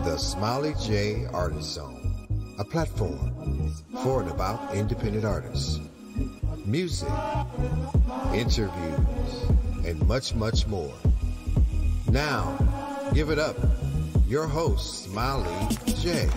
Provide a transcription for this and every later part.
The Smiley J Artist Zone, a platform for and about independent artists. Music, interviews, and much, much more. Now, give it up. Your host, Smiley J.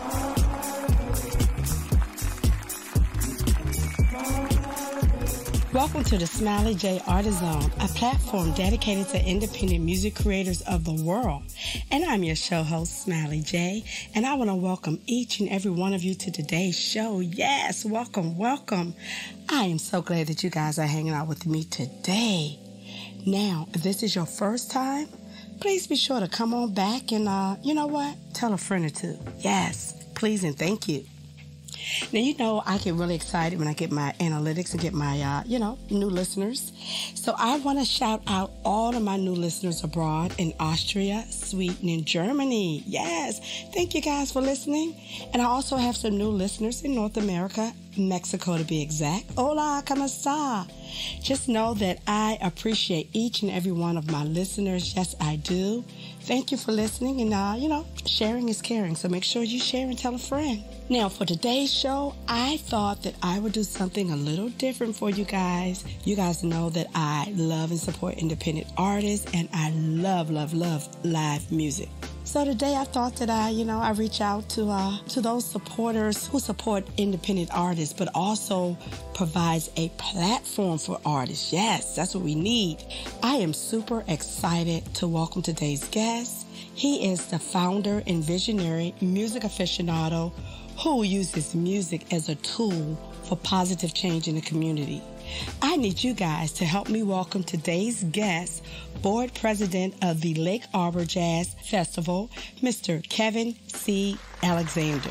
Welcome to the Smiley J Artist Zone, a platform dedicated to independent music creators of the world. And I'm your show host, Smiley J, and I want to welcome each and every one of you to today's show. Yes, welcome, welcome. I am so glad that you guys are hanging out with me today. Now, if this is your first time, please be sure to come on back and, you know what? Tell a friend or two. Yes, please and thank you. Now, you know, I get really excited when I get my analytics and get my, new listeners. So I want to shout out all of my new listeners abroad in Austria, Sweden, and Germany. Yes. Thank you guys for listening. And I also have some new listeners in North America, Mexico to be exact. Hola, ¿cómo está? Just know that I appreciate each and every one of my listeners. Yes, I do. Thank you for listening. And, sharing is caring. So make sure you share and tell a friend. Now, for today's show, I thought that I would do something a little different for you guys. You guys know that I love and support independent artists, and I love, love, love live music. So today I thought that I reach out to those supporters who support independent artists, but also provides a platform for artists. Yes, that's what we need. I am super excited to welcome today's guest. He is the founder and visionary music aficionado who uses music as a tool for positive change in the community. I need you guys to help me welcome today's guest, board president of the Lake Arbor Jazz Festival, Mr. Kevin C. Alexander.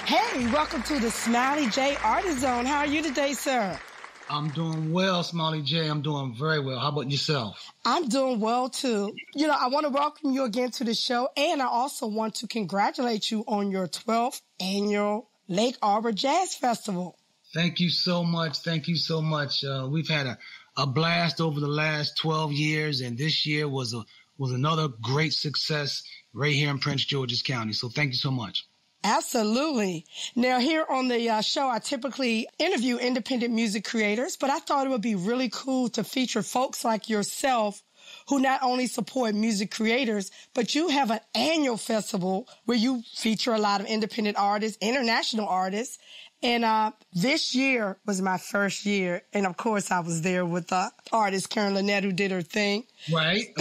Hey, welcome to the Smiley J Artist Zone. How are you today, sir? I'm doing well, Smiley J. I'm doing very well. How about yourself? I'm doing well, too. I want to welcome you again to the show, and I also want to congratulate you on your 12th annual Lake Arbor Jazz Festival. Thank you so much. Thank you so much. We've had a blast over the last 12 years, and this year was another great success right here in Prince George's County. So thank you so much. Absolutely. Now, here on the show, I typically interview independent music creators, but I thought it would be really cool to feature folks like yourself who not only support music creators, but you have an annual festival where you feature a lot of independent artists, international artists. And this year was my first year. And, of course, I was there with artist Karen Lynette, who did her thing. Right.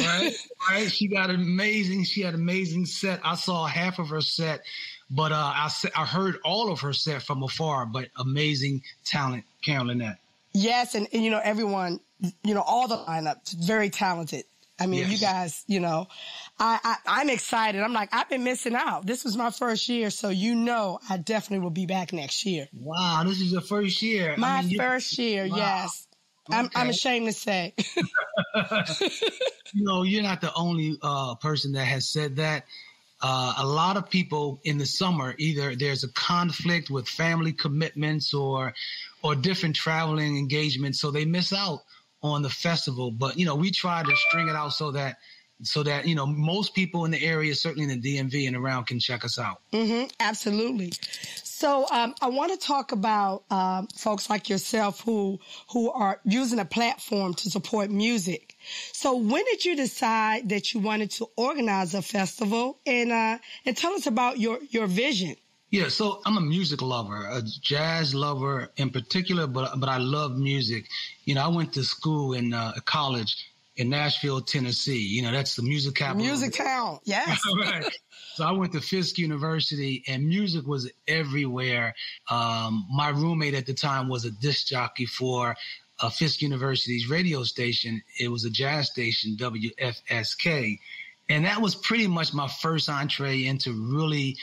She had an amazing set. I saw half of her set. But I heard all of her set from afar, but amazing talent, Karen Lynette. Yes, and everyone, all the lineup, very talented. I mean, yes. You guys, I'm excited. I'm like, I've been missing out. This was my first year, so I definitely will be back next year. Wow, this is your first year. My first year, wow. Yes. Okay. I'm ashamed to say. You're not the only person that has said that. A lot of people in the summer, either there's a conflict with family commitments or different traveling engagements, so they miss out on the festival. But, we try to string it out so that most people in the area, certainly in the DMV and around, can check us out. Mm-hmm, absolutely. So I want to talk about folks like yourself who are using a platform to support music. So when did you decide that you wanted to organize a festival? And tell us about your vision. Yeah, so I'm a music lover, a jazz lover in particular, but I love music. I went to school in college in Nashville, Tennessee. That's the music capital. Music town, yes. Right. So I went to Fisk University, and music was everywhere. My roommate at the time was a disc jockey for Fisk University's radio station. It was a jazz station, WFSK. And that was pretty much my first entree into really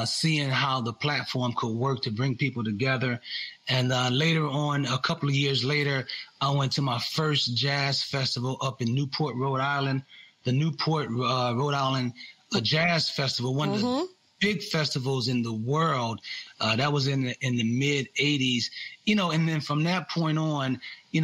seeing how the platform could work to bring people together. And later on, a couple of years later, I went to my first jazz festival up in Newport, Rhode Island. The Newport, Rhode Island Jazz Festival, one of big festivals in the world. That was in the mid 80s, and then from that point on,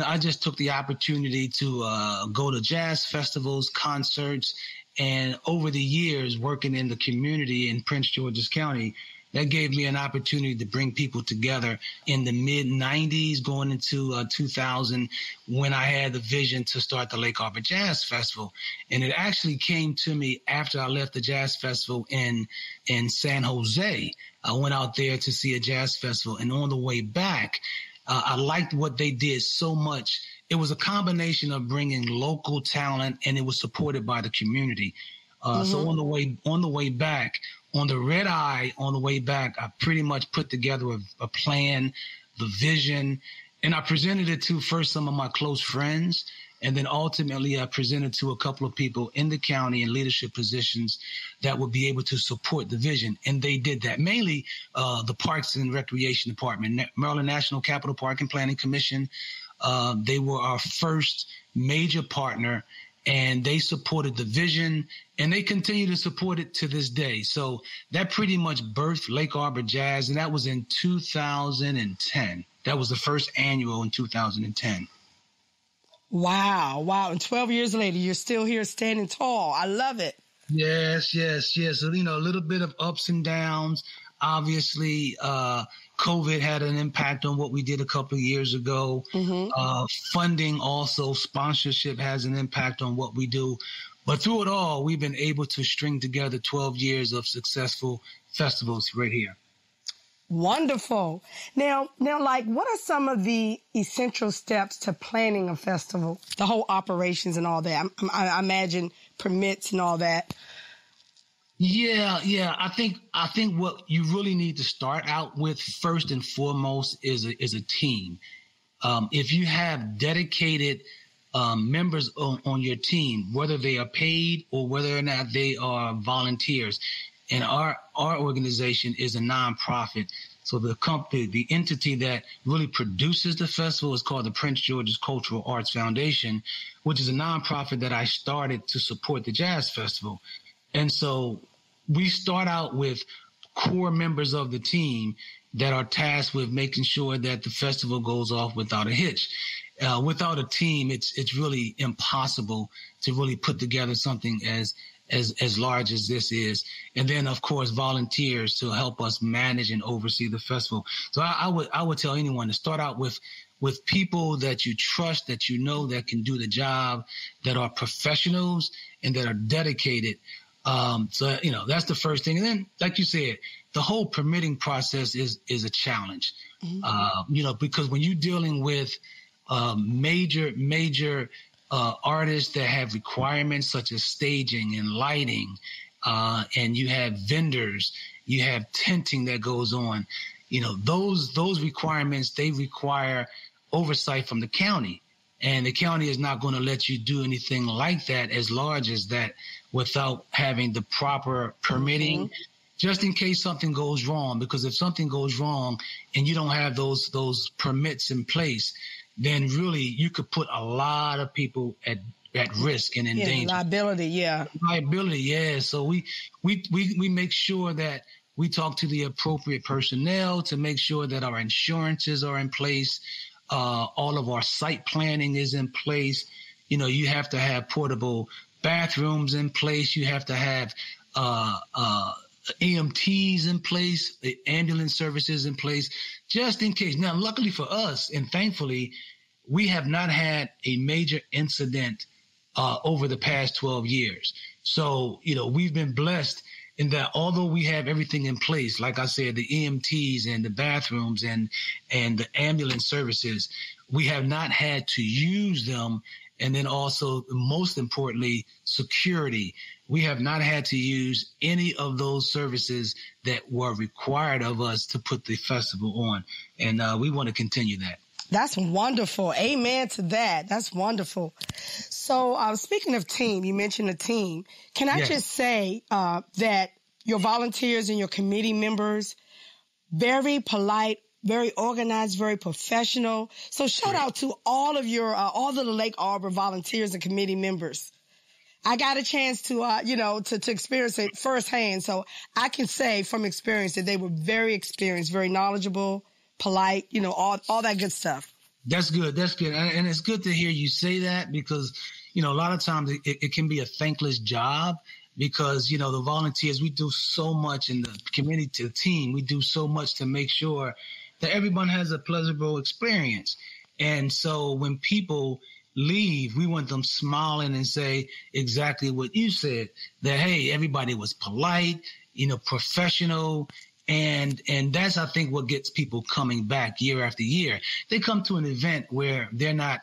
I just took the opportunity to go to jazz festivals, concerts, and over the years working in the community in Prince George's County, that gave me an opportunity to bring people together in the mid 90s going into 2000 when I had the vision to start the Lake Arbor Jazz Festival. And it actually came to me after I left the Jazz Festival in San Jose. I went out there to see a jazz festival, and on the way back, I liked what they did so much. It was a combination of bringing local talent, and it was supported by the community. So on the way back, on the red eye, on the way back, I pretty much put together a plan, the vision, and I presented it to first some of my close friends, and then ultimately I presented to a couple of people in the county in leadership positions that would be able to support the vision. And they did that, mainly the Parks and Recreation Department, Maryland National Capital Park and Planning Commission. They were our first major partner, and they supported the vision, and they continue to support it to this day. So that pretty much birthed Lake Arbor Jazz, and that was in 2010. That was the first annual in 2010. Wow. And 12 years later, you're still here standing tall. I love it. Yes. So, a little bit of ups and downs. Obviously, COVID had an impact on what we did a couple of years ago. Funding also, sponsorship has an impact on what we do. But through it all, we've been able to string together 12 years of successful festivals right here. Wonderful. Now, like, what are some of the essential steps to planning a festival, the whole operations and all that? I imagine permits and all that. Yeah. I think what you really need to start out with first and foremost is a team. If you have dedicated members on your team, whether they are paid or whether or not they are volunteers, and our organization is a nonprofit. So the entity that really produces the festival is called the Prince George's Cultural Arts Foundation, which is a nonprofit that I started to support the Jazz Festival. And so we start out with core members of the team that are tasked with making sure that the festival goes off without a hitch. Without a team, it's really impossible to really put together something as large as this is. And then, of course, volunteers to help us manage and oversee the festival. So I would tell anyone to start out with people that you trust, that you know that can do the job, that are professionals and that are dedicated. So, that's the first thing. And then, like you said, the whole permitting process is a challenge, because when you're dealing with major artists that have requirements such as staging and lighting, and you have vendors, you have tinting that goes on, those requirements, they require oversight from the county. And the county is not going to let you do anything like that as large as that without having the proper permitting, just in case something goes wrong. Because if something goes wrong and you don't have those permits in place, then really you could put a lot of people at risk and in danger. Liability, yeah. So we make sure that we talk to the appropriate personnel to make sure that our insurances are in place. All of our site planning is in place. You have to have portable bathrooms in place. You have to have EMTs in place, ambulance services in place, just in case. Now, luckily for us, and thankfully, we have not had a major incident over the past 12 years. So, we've been blessed in that although we have everything in place, like I said, the EMTs and the bathrooms and the ambulance services, we have not had to use them. And then also, most importantly, security. We have not had to use any of those services that were required of us to put the festival on. And we want to continue that. That's wonderful. Amen to that. That's wonderful. So speaking of team, you mentioned a team. Can I just say that your volunteers and your committee members, very polite, very organized, very professional. So shout out to all of your, all of the Lake Arbor volunteers and committee members. I got a chance to, to experience it firsthand. So I can say from experience that they were very experienced, very knowledgeable, polite, all that good stuff. That's good. That's good. And it's good to hear you say that because, a lot of times it can be a thankless job because, the volunteers, we do so much in the community, the team, we do so much to make sure that everyone has a pleasurable experience. And so when people leave, we want them smiling and say exactly what you said, that, hey, everybody was polite, professional. And that's, I think, what gets people coming back year after year. They come to an event where they're not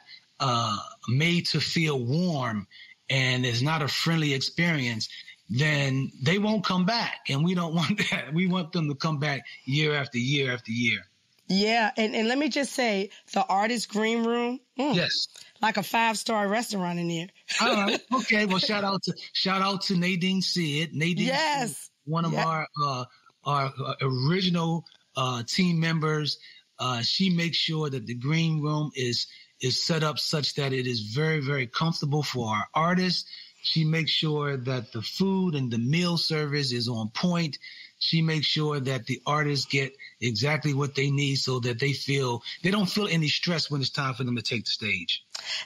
made to feel warm and it's not a friendly experience, then they won't come back. And we don't want that. We want them to come back year after year after year. Yeah. And let me just say, the Artist Green Room. Yes. Like a 5-star restaurant in there. All right. Okay. Well, shout out to Nadine Sid. Nadine, yes, Sid, one of our original team members. She makes sure that the green room is set up such that it is very, very comfortable for our artists. She makes sure that the food and the meal service is on point. She makes sure that the artists get exactly what they need so that they don't feel any stress when it's time for them to take the stage.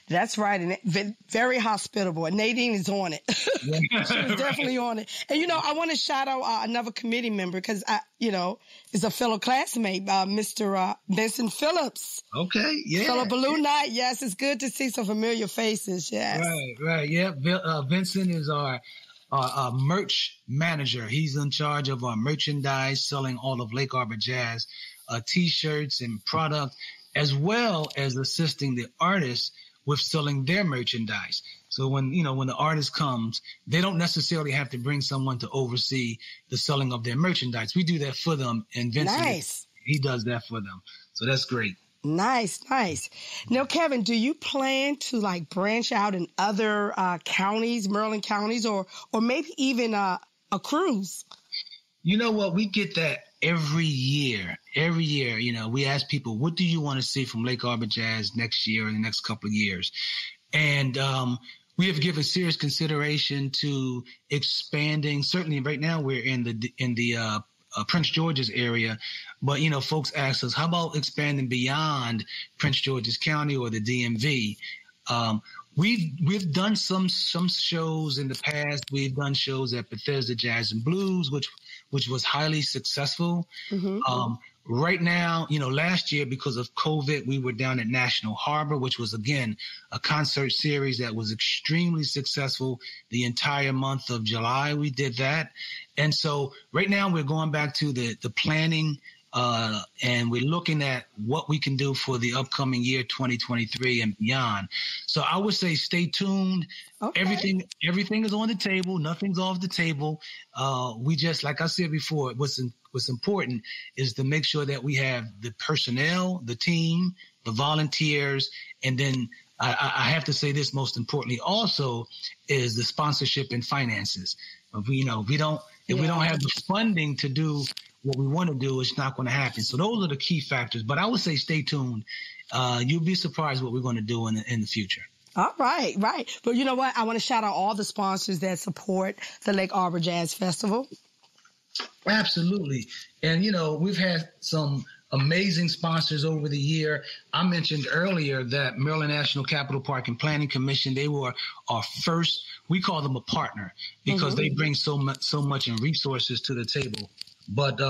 That's right. And very hospitable. And Nadine is on it. Yeah. She was definitely on it. And, I want to shout out another committee member because, is a fellow classmate, Mr. Vincent Phillips. Okay. Yeah. Fellow Balloon Night. Yes. It's good to see some familiar faces. Yes. Right. Yeah. Vincent is our merch manager. He's in charge of our merchandise, selling all of Lake Arbor Jazz T-shirts and product, as well as assisting the artists with selling their merchandise. So when the artist comes, they don't necessarily have to bring someone to oversee the selling of their merchandise. We do that for them, and Vincent, he does that for them. So that's great. Nice. Now, Kevin, do you plan to branch out in other counties, Maryland counties, or maybe even a cruise? You know what? We get that every year. We ask people, what do you want to see from Lake Arbor Jazz next year or the next couple of years? And we have given serious consideration to expanding. Certainly right now we're in the Prince George's area, but folks ask us, how about expanding beyond Prince George's County or the DMV? We've done some shows in the past. We've done shows at Bethesda Jazz and Blues, which was highly successful. Mm-hmm. Right now, last year, because of COVID, we were down at National Harbor, which was, again, a concert series that was extremely successful. The entire month of July, we did that. And so right now we're going back to the planning, and we're looking at what we can do for the upcoming year, 2023 and beyond. So I would say stay tuned. Okay. Everything is on the table. Nothing's off the table. We just, like I said before, what's important is to make sure that we have the personnel, the team, the volunteers, and then I have to say this most importantly also is the sponsorship and finances. If we don't have the funding to do what we want to do, it's not going to happen. So those are the key factors. But I would say stay tuned. You'll be surprised what we're going to do in the future. All right. But you know what? I want to shout out all the sponsors that support the Lake Arbor Jazz Festival. Absolutely. And, we've had some amazing sponsors over the year. I mentioned earlier that Maryland National Capital Park and Planning Commission, they were our first, we call them a partner because they bring so much in resources to the table. But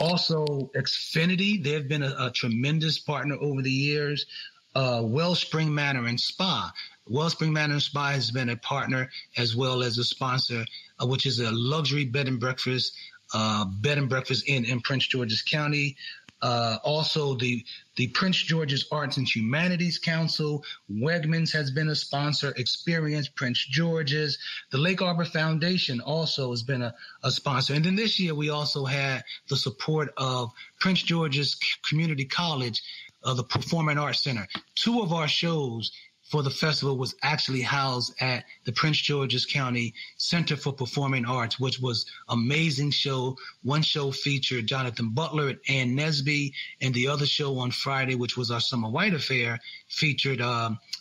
also Xfinity, they've been a tremendous partner over the years. Wellspring Manor and Spa. Wellspring Manor and Spa has been a partner as well as a sponsor, which is a luxury bed and breakfast in Prince George's County. Also, the Prince George's Arts and Humanities Council, Wegmans has been a sponsor, Experience Prince George's. The Lake Arbor Foundation also has been a sponsor. And then this year, we also had the support of Prince George's Community College, the Performing Arts Center. 2 of our shows for the festival was actually housed at the Prince George's County Center for Performing Arts, which was amazing show. One show featured Jonathan Butler and Ann Nesby, and the other show on Friday, which was our Summer White Affair, featured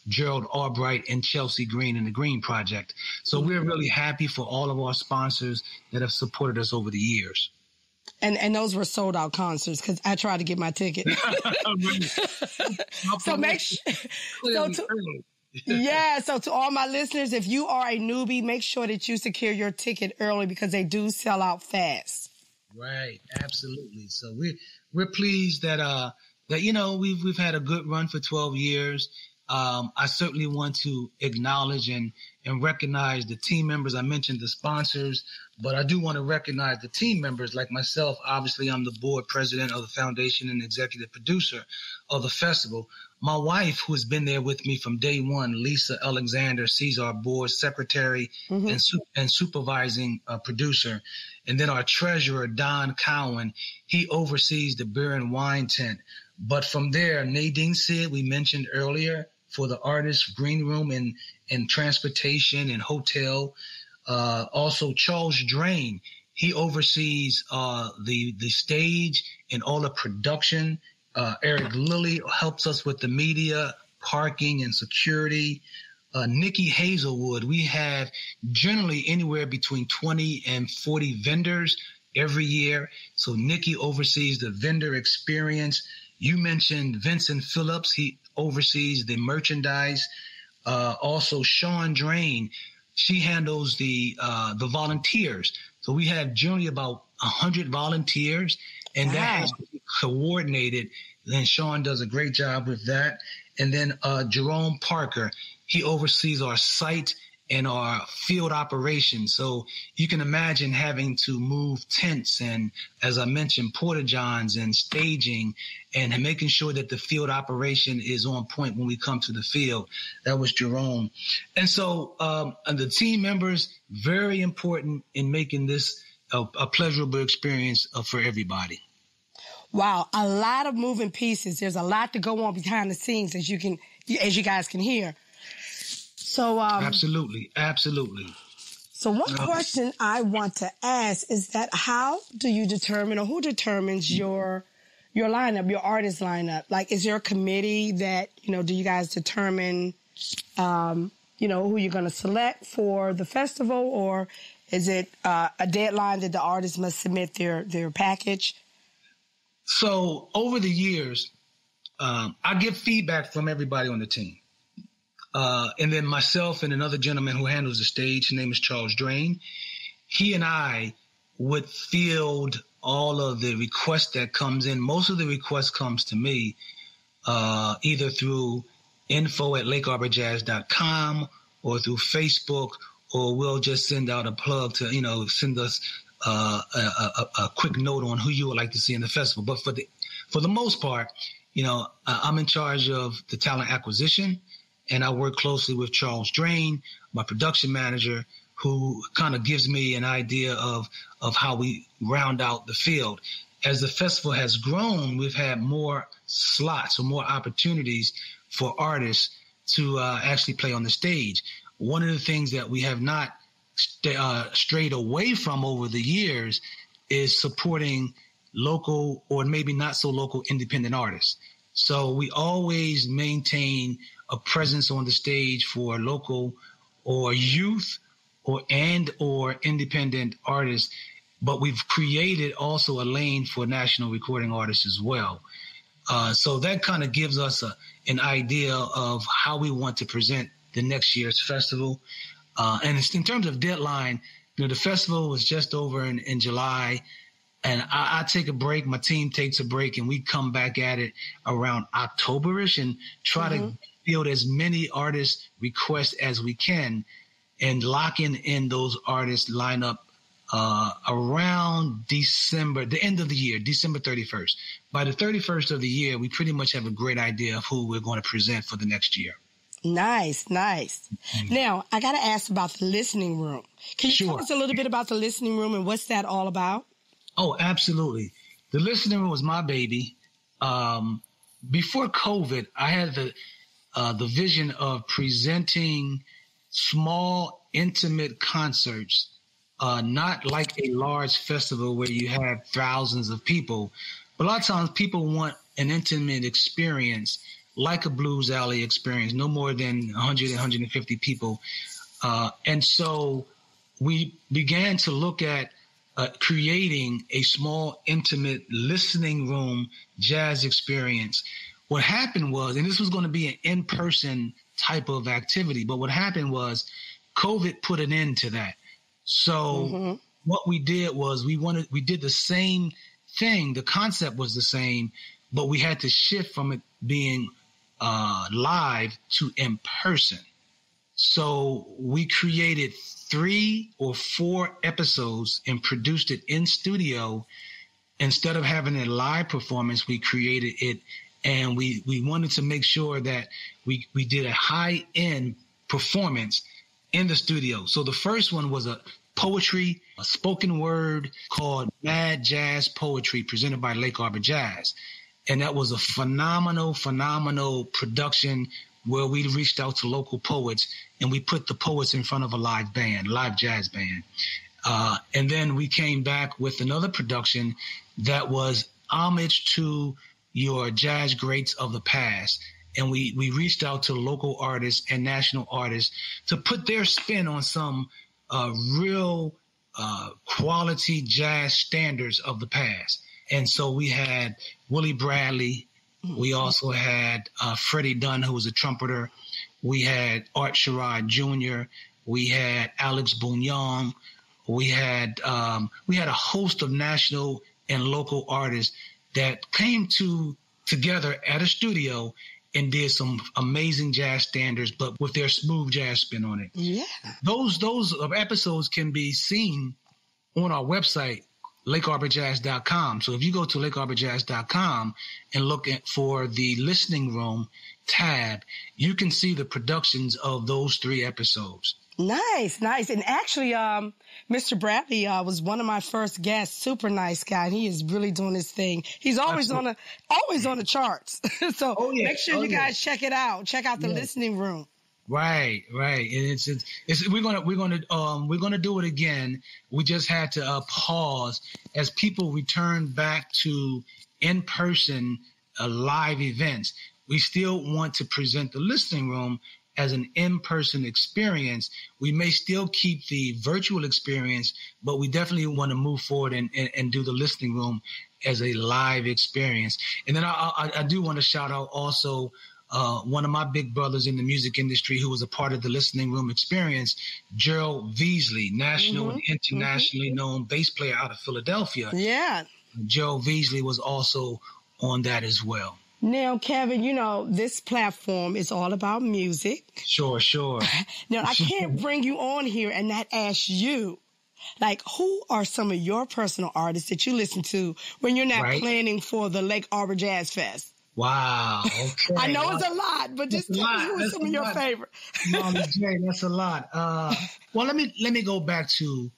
Gerald Albright and Chelsea Green and the Green Project. So we're really happy for all of our sponsors that have supported us over the years. And those were sold out concerts because I tried to get my ticket. So make sure. So to all my listeners, if you are a newbie, make sure that you secure your ticket early because they do sell out fast. Right, absolutely. So we're pleased that we've had a good run for 12 years. I certainly want to acknowledge and recognize the team members. I mentioned the sponsors, but I do want to recognize the team members like myself. Obviously, I'm the board president of the foundation and executive producer of the festival. My wife, who has been there with me from day one, Lisa Alexander, she's our board secretary and supervising producer. And then our treasurer, Don Cowan, he oversees the beer and wine tent. But from there, Nadine Sid, we mentioned earlier, for the artists, green room and transportation and hotel. Also, Charles Drain, he oversees the stage and all the production. Eric Lilly helps us with the media, parking, and security. Nikki Hazelwood, we have generally anywhere between 20 and 40 vendors every year. So Nikki oversees the vendor experience. You mentioned Vincent Phillips. He oversees the merchandise. Also, Sean Drain, she handles the volunteers. So we have generally about 100 volunteers, and that has to be coordinated. Then Sean does a great job with that. And then Jerome Parker, he oversees our site and our field operations. So you can imagine having to move tents and, as I mentioned, porta-johns and staging and making sure that the field operation is on point when we come to the field. That was Jerome. And so the team members, very important in making this a pleasurable experience for everybody. Wow, a lot of moving pieces. There's a lot to go on behind the scenes, as you guys can hear. So absolutely. So one question I want to ask is that how do you determine, or who determines your lineup, your artist lineup? Like, is there a committee that, do you guys determine, who you're going to select for the festival, or is it a deadline that the artist must submit their package? So over the years, I get feedback from everybody on the team. And then myself and another gentleman who handles the stage, his name is Charles Drain. He and I would field all of the requests that comes in. Most of the requests comes to me either through info@lakearborjazz.com or through Facebook, or we'll just send out a plug to, send us a quick note on who you would like to see in the festival. But for the most part, I'm in charge of the talent acquisition, and I work closely with Charles Drain, my production manager, who kind of gives me an idea of how we round out the field. As the festival has grown, we've had more slots or more opportunities for artists to actually play on the stage. One of the things that we have not strayed away from over the years is supporting local or maybe not so local independent artists. So we always maintain a presence on the stage for local or youth or independent artists, but we've created also a lane for national recording artists as well. So that kind of gives us an idea of how we want to present the next year's festival. And in terms of deadline, the festival was just over in July, and I take a break. My team takes a break, and we come back at it around October-ish and try to field as many artist requests as we can and locking in those artists lineup around December, the end of the year, December 31st. By the 31st of the year, we pretty much have a great idea of who we're going to present for the next year. Nice. Mm-hmm. Now, I got to ask about the listening room. Can you tell us a little bit about the listening room and what's that all about? Oh, absolutely. The listening room was my baby. Before COVID, I had the vision of presenting small, intimate concerts, not like a large festival where you have thousands of people. But a lot of times people want an intimate experience like a blues alley experience, no more than 100, 150 people. And so we began to look at creating a small, intimate listening room jazz experience. What happened was, and this was going to be an in-person type of activity, but what happened was COVID put an end to that. So what we did was we did the same thing. The concept was the same, but we had to shift from it being live to in person. So we created 3 or 4 episodes and produced it in studio. Instead of having a live performance, we created it, and we wanted to make sure that we did a high-end performance in the studio. So the first one was a spoken word called Mad Jazz Poetry, presented by Lake Arbor Jazz. And that was a phenomenal production where we reached out to local poets and we put the poets in front of a live jazz band. And then we came back with another production that was homage to your jazz greats of the past. And we reached out to local artists and national artists to put their spin on some real quality jazz standards of the past. And so we had Willie Bradley. We also had Freddie Dunn, who was a trumpeter. We had Art Sherrod Jr. We had Alex Bouillon. We had a host of national and local artists that came together at a studio and did some amazing jazz standards, but with their smooth jazz spin on it. Yeah. Those episodes can be seen on our website, lakearborjazz.com. So if you go to lakearborjazz.com and look for the listening room tab, you can see the productions of those 3 episodes. Nice. And actually, Mr. Bradley was one of my first guests. Super nice guy. And he is really doing his thing. He's always on the charts. So make sure you guys check it out. Check out the listening room. Right. And we're gonna do it again. We just had to pause as people return back to in-person live events. We still want to present the listening room as an in-person experience. We may still keep the virtual experience, but we definitely want to move forward and do the listening room as a live experience. And then I do want to shout out also one of my big brothers in the music industry who was a part of the listening room experience, Gerald Veasley, national and internationally known bass player out of Philadelphia. Yeah. Gerald Veasley was also on that as well. Now, Kevin, this platform is all about music. Sure. Now, I can't bring you on here and not ask you, who are some of your personal artists that you listen to when you're not planning for the Lake Arbor Jazz Fest? Wow. Okay. I know it's a lot, but just tell me who are some of your favorite. Molly J, that's a lot. Well, let me go back to,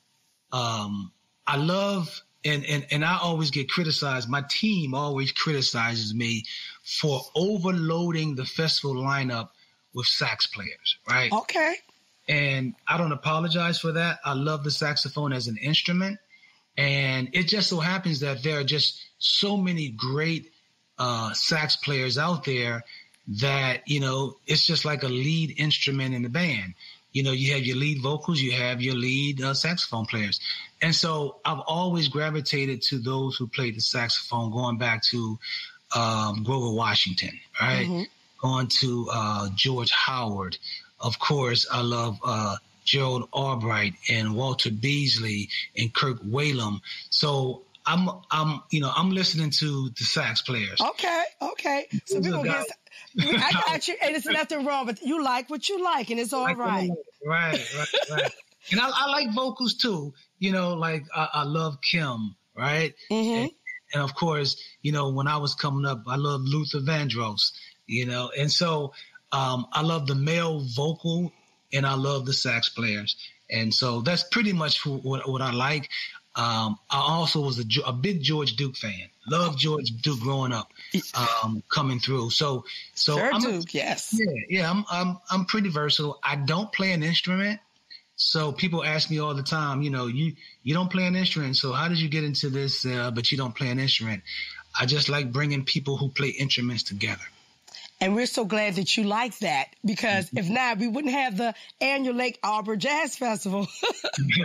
I love, and I always get criticized. My team always criticizes me for overloading the festival lineup with sax players, right? Okay. And I don't apologize for that. I love the saxophone as an instrument. And it just so happens that there are just so many great sax players out there that, it's just like a lead instrument in the band. You have your lead vocals, you have your lead saxophone players. And so I've always gravitated to those who played the saxophone, going back to Grover Washington, right? Going to George Howard. Of course, I love Gerald Albright and Walter Beasley and Kirk Whalum. So I'm listening to the sax players. Okay. So people I got you, and it's nothing wrong, but you like what you like, and it's all right. Right. And I like vocals too. I love Kim, right? And of course, when I was coming up, I loved Luther Vandross, and so I love the male vocal and I love the sax players. And so that's pretty much what I like. I also was a big George Duke fan. Loved George Duke growing up, coming through. So Sir I'm Duke, yes. Yeah. I'm pretty versatile. I don't play an instrument. So people ask me all the time, you don't play an instrument. So how did you get into this? But you don't play an instrument. I just like bringing people who play instruments together. And we're so glad that you like that, because if not, we wouldn't have the annual Lake Arbor Jazz Festival.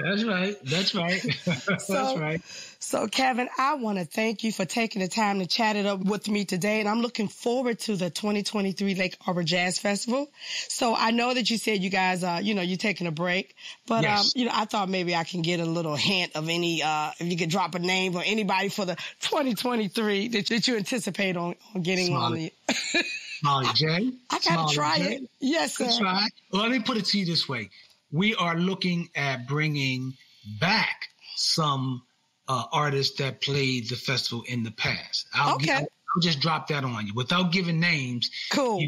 That's right. That's right. So, Kevin, I want to thank you for taking the time to chat it up with me today. And I'm looking forward to the 2023 Lake Arbor Jazz Festival. So I know that you said you guys, you're taking a break. But, yes. I thought maybe I can get a little hint of any, if you could drop a name or anybody for the 2023 that you anticipate on getting Smiley. on the... Smiley J. I got to try it. Yes, sir. That's right. Well, let me put it to you this way. We are looking at bringing back some artists that played the festival in the past. I'll just drop that on you without giving names. Cool.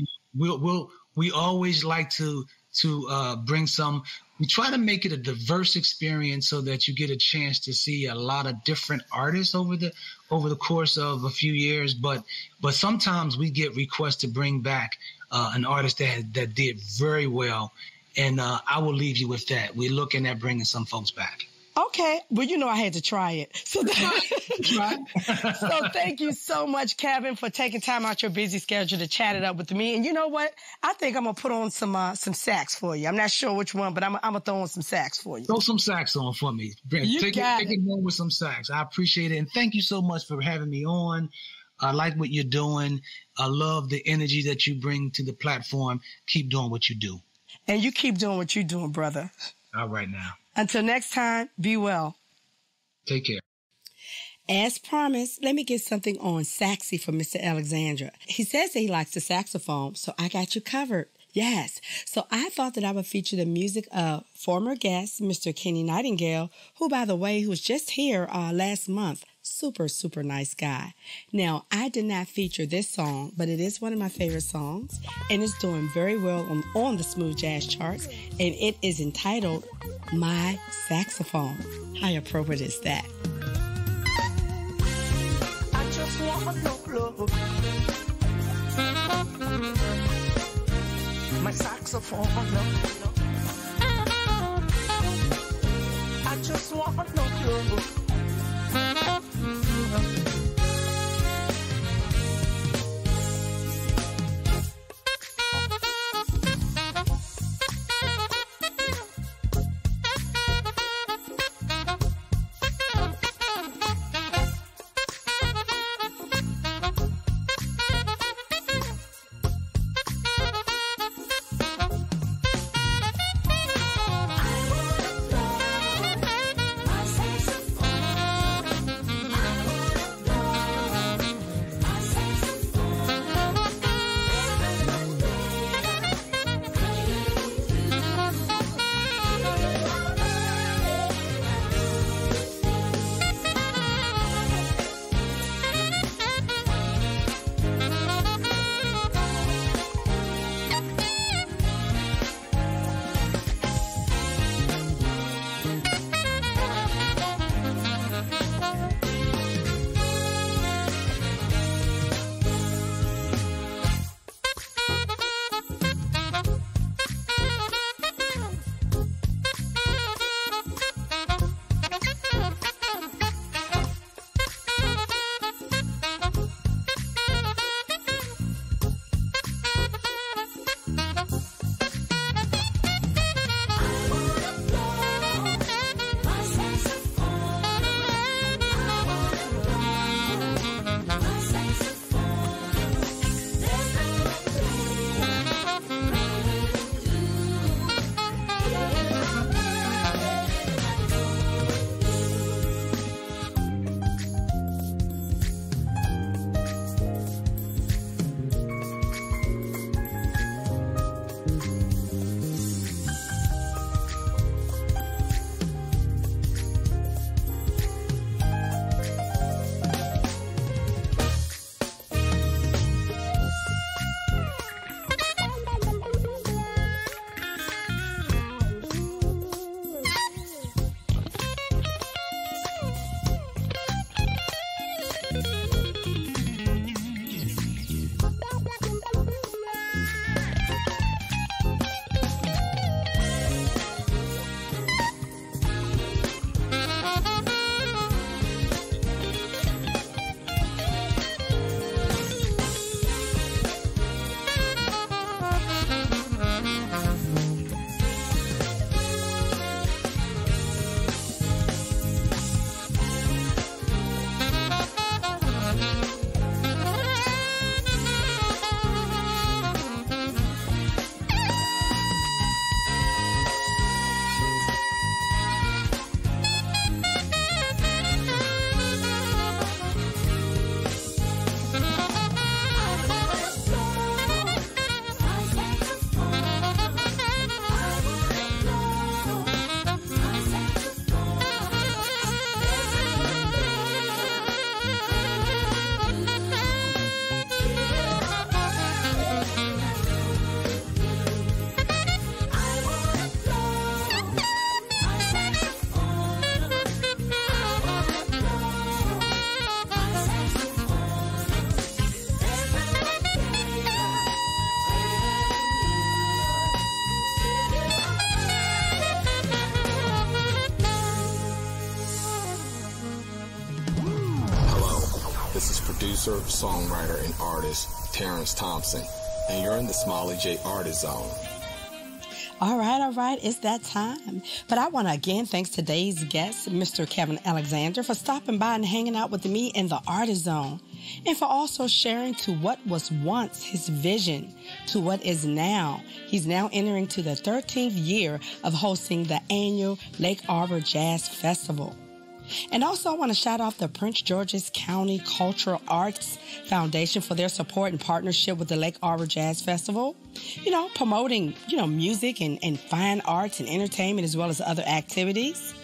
We always like to bring some. We try to make it a diverse experience so that you get a chance to see a lot of different artists over the course of a few years. But sometimes we get requests to bring back an artist that did very well, and I will leave you with that. We're looking at bringing some folks back. Okay. Well, I had to try it. So, so thank you so much, Kevin, for taking time out your busy schedule to chat it up with me. And you know what? I think I'm going to put on some sax for you. I'm not sure which one, but I'm going to throw on some sax for you. Throw some sax on for me. Take it home with some sax. I appreciate it. And thank you so much for having me on. I like what you're doing. I love the energy that you bring to the platform. Keep doing what you do. And you keep doing what you're doing, brother. All right now. Until next time, be well. Take care. As promised, let me get something on Saxy for Mr. Alexandra. He says that he likes the saxophone, so I got you covered. Yes. So I thought that I would feature the music of former guest, Mr. Kenny Nightingale, who, by the way, who was just here last month. Super, super nice guy. Now, I did not feature this song, but it is one of my favorite songs, and it's doing very well on the smooth jazz charts, and it is entitled My Saxophone. How appropriate is that? I just want love. My saxophone. I just want love. My saxophone. This is producer, songwriter, and artist Terrence Thompson, and you're in the Smiley J Artist Zone. All right, it's that time. But I want to again thank today's guest, Mr. Kevin Alexander, for stopping by and hanging out with me in the Artist Zone, and for also sharing to what was once his vision to what is now. He's now entering to the 13th year of hosting the annual Lake Arbor Jazz Festival. And also, I want to shout out the Prince George's County Cultural Arts Foundation for their support and partnership with the Lake Arbor Jazz Festival. Promoting, music and fine arts and entertainment as well as other activities.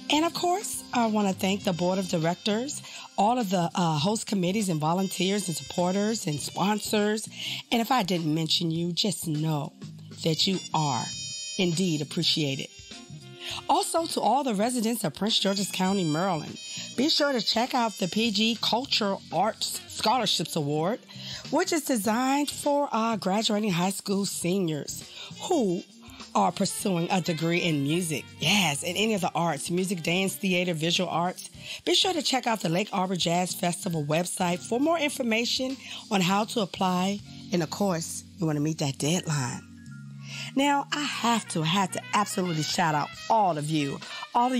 And of course, I want to thank the board of directors, all of the host committees and volunteers and supporters and sponsors. And if I didn't mention you, just know that you are indeed appreciated. Also, to all the residents of Prince George's County, Maryland, be sure to check out the PG Cultural Arts Scholarships Award, which is designed for our graduating high school seniors who are pursuing a degree in music. Yes, in any of the arts, music, dance, theater, visual arts. Be sure to check out the Lake Arbor Jazz Festival website for more information on how to apply. And of course, you want to meet that deadline. Now, I have to absolutely shout out all of you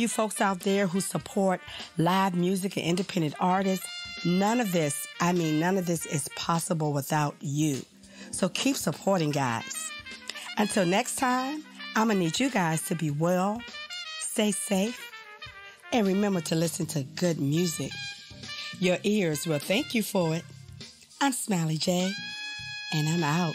folks out there who support live music and independent artists. None of this is possible without you. So keep supporting, guys. Until next time, I'm going to need you guys to be well, stay safe, and remember to listen to good music. Your ears will thank you for it. I'm Smiley J, and I'm out.